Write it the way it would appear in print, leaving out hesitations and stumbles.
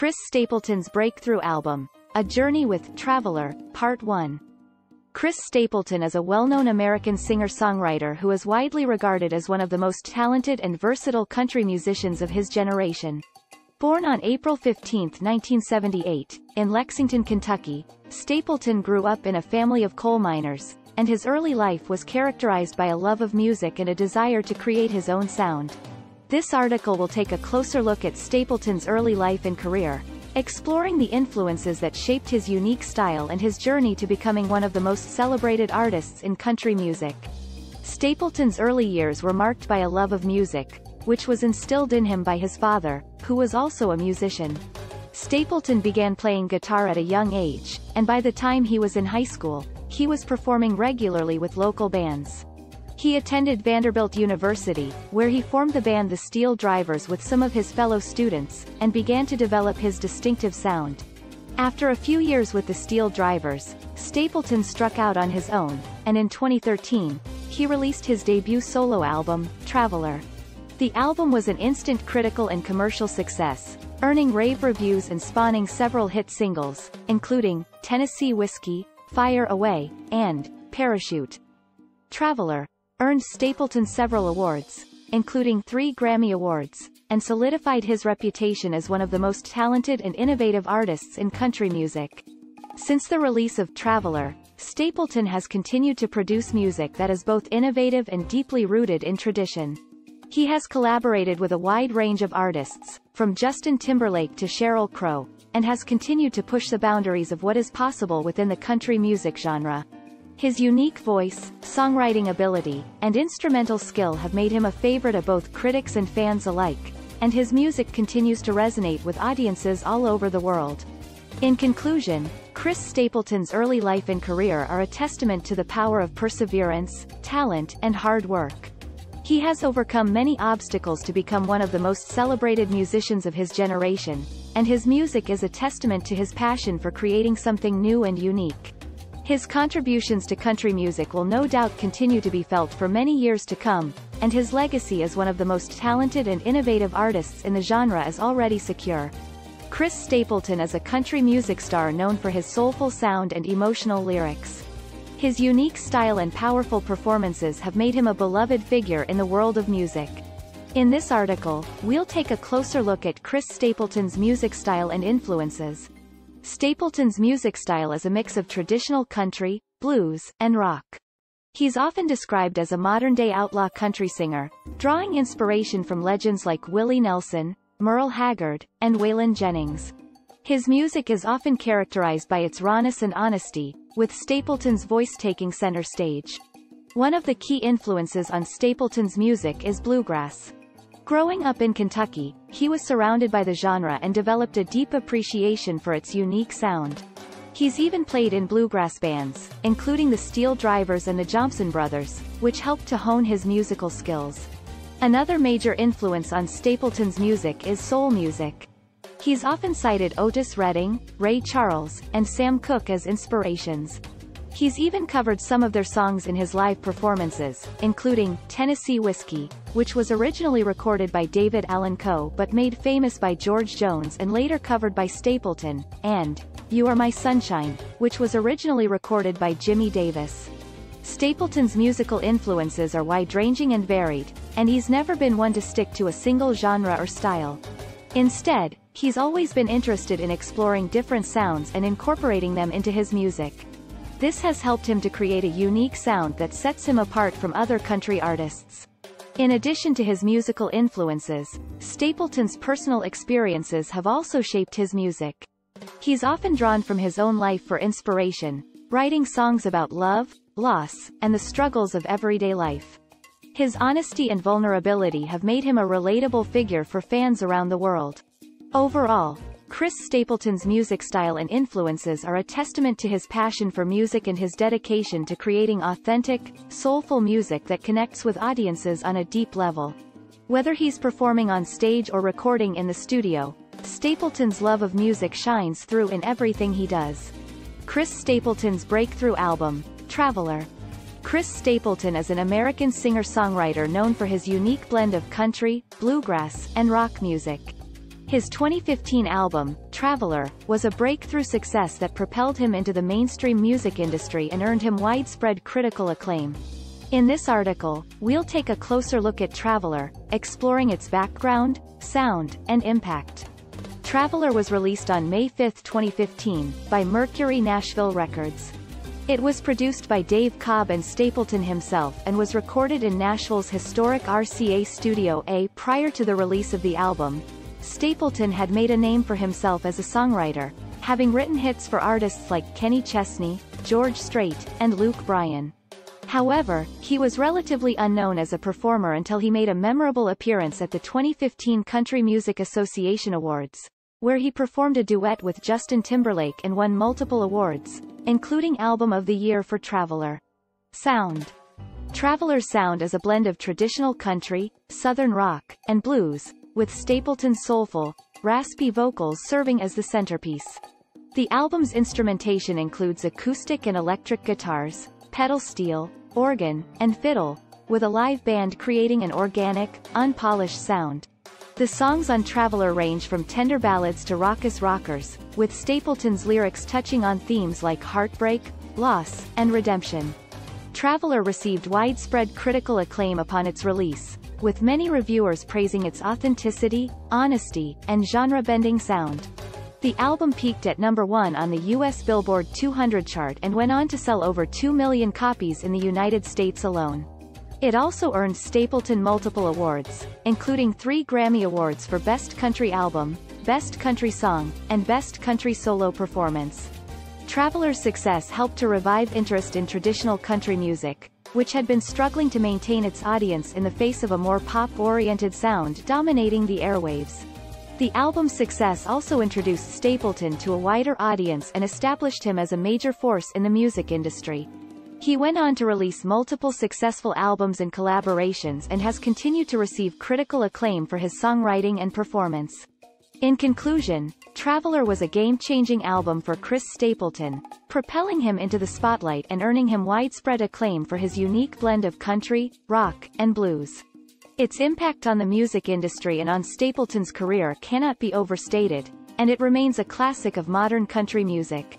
Chris Stapleton's breakthrough album, A Journey with Traveler, Part 1. Chris Stapleton is a well-known American singer-songwriter who is widely regarded as one of the most talented and versatile country musicians of his generation. Born on April 15, 1978, in Lexington, Kentucky, Stapleton grew up in a family of coal miners, and his early life was characterized by a love of music and a desire to create his own sound. This article will take a closer look at Stapleton's early life and career, exploring the influences that shaped his unique style and his journey to becoming one of the most celebrated artists in country music. Stapleton's early years were marked by a love of music, which was instilled in him by his father, who was also a musician. Stapleton began playing guitar at a young age, and by the time he was in high school, he was performing regularly with local bands. He attended Vanderbilt University, where he formed the band the Steel Drivers with some of his fellow students, and began to develop his distinctive sound. After a few years with the Steel Drivers, Stapleton struck out on his own, and in 2013, he released his debut solo album, Traveler. The album was an instant critical and commercial success, earning rave reviews and spawning several hit singles, including Tennessee Whiskey, Fire Away, and Parachute. Traveler earned Stapleton several awards, including 3 Grammy Awards, and solidified his reputation as one of the most talented and innovative artists in country music. Since the release of Traveler, Stapleton has continued to produce music that is both innovative and deeply rooted in tradition. He has collaborated with a wide range of artists, from Justin Timberlake to Sheryl Crow, and has continued to push the boundaries of what is possible within the country music genre. His unique voice, songwriting ability, and instrumental skill have made him a favorite of both critics and fans alike, and his music continues to resonate with audiences all over the world. In conclusion, Chris Stapleton's early life and career are a testament to the power of perseverance, talent, and hard work. He has overcome many obstacles to become one of the most celebrated musicians of his generation, and his music is a testament to his passion for creating something new and unique. His contributions to country music will no doubt continue to be felt for many years to come, and his legacy as one of the most talented and innovative artists in the genre is already secure. Chris Stapleton is a country music star known for his soulful sound and emotional lyrics. His unique style and powerful performances have made him a beloved figure in the world of music. In this article, we'll take a closer look at Chris Stapleton's music style and influences. Stapleton's music style is a mix of traditional country, blues, and rock. He's often described as a modern-day outlaw country singer, drawing inspiration from legends like Willie Nelson, Merle Haggard, and Waylon Jennings. His music is often characterized by its rawness and honesty, with Stapleton's voice taking center stage. One of the key influences on Stapleton's music is bluegrass. Growing up in Kentucky, he was surrounded by the genre and developed a deep appreciation for its unique sound. He's even played in bluegrass bands, including the Steel Drivers and the Johnson Brothers, which helped to hone his musical skills. Another major influence on Stapleton's music is soul music. He's often cited Otis Redding, Ray Charles, and Sam Cooke as inspirations. He's even covered some of their songs in his live performances, including Tennessee Whiskey, which was originally recorded by David Allan Coe but made famous by George Jones and later covered by Stapleton, and You Are My Sunshine, which was originally recorded by Jimmy Davis. Stapleton's musical influences are wide-ranging and varied, and he's never been one to stick to a single genre or style. Instead, he's always been interested in exploring different sounds and incorporating them into his music. This has helped him to create a unique sound that sets him apart from other country artists. In addition to his musical influences, Stapleton's personal experiences have also shaped his music. He's often drawn from his own life for inspiration, writing songs about love, loss, and the struggles of everyday life. His honesty and vulnerability have made him a relatable figure for fans around the world. Overall, Chris Stapleton's music style and influences are a testament to his passion for music and his dedication to creating authentic, soulful music that connects with audiences on a deep level. Whether he's performing on stage or recording in the studio, Stapleton's love of music shines through in everything he does. Chris Stapleton's breakthrough album, Traveler. Chris Stapleton is an American singer-songwriter known for his unique blend of country, bluegrass, and rock music. His 2015 album, Traveler, was a breakthrough success that propelled him into the mainstream music industry and earned him widespread critical acclaim. In this article, we'll take a closer look at Traveler, exploring its background, sound, and impact. Traveler was released on May 5, 2015, by Mercury Nashville Records. It was produced by Dave Cobb and Stapleton himself and was recorded in Nashville's historic RCA Studio A. Prior to the release of the album, Stapleton had made a name for himself as a songwriter, having written hits for artists like Kenny Chesney, George Strait, and Luke Bryan. However, he was relatively unknown as a performer until he made a memorable appearance at the 2015 Country Music Association Awards, where he performed a duet with Justin Timberlake and won multiple awards, including Album of the Year for Traveler. Sound. Traveler's sound is a blend of traditional country, southern rock, and blues, with Stapleton's soulful, raspy vocals serving as the centerpiece. The album's instrumentation includes acoustic and electric guitars, pedal steel, organ, and fiddle, with a live band creating an organic, unpolished sound. The songs on Traveler range from tender ballads to raucous rockers, with Stapleton's lyrics touching on themes like heartbreak, loss, and redemption. Traveler received widespread critical acclaim upon its release, with many reviewers praising its authenticity, honesty, and genre-bending sound. The album peaked at number 1 on the U.S. Billboard 200 chart and went on to sell over 2 million copies in the United States alone. It also earned Stapleton multiple awards, including 3 Grammy Awards for Best Country Album, Best Country Song, and Best Country Solo Performance. Traveler's success helped to revive interest in traditional country music, which had been struggling to maintain its audience in the face of a more pop-oriented sound dominating the airwaves. The album's success also introduced Stapleton to a wider audience and established him as a major force in the music industry. He went on to release multiple successful albums and collaborations and has continued to receive critical acclaim for his songwriting and performance. In conclusion, Traveler was a game-changing album for Chris Stapleton, propelling him into the spotlight and earning him widespread acclaim for his unique blend of country, rock, and blues. Its impact on the music industry and on Stapleton's career cannot be overstated, and it remains a classic of modern country music.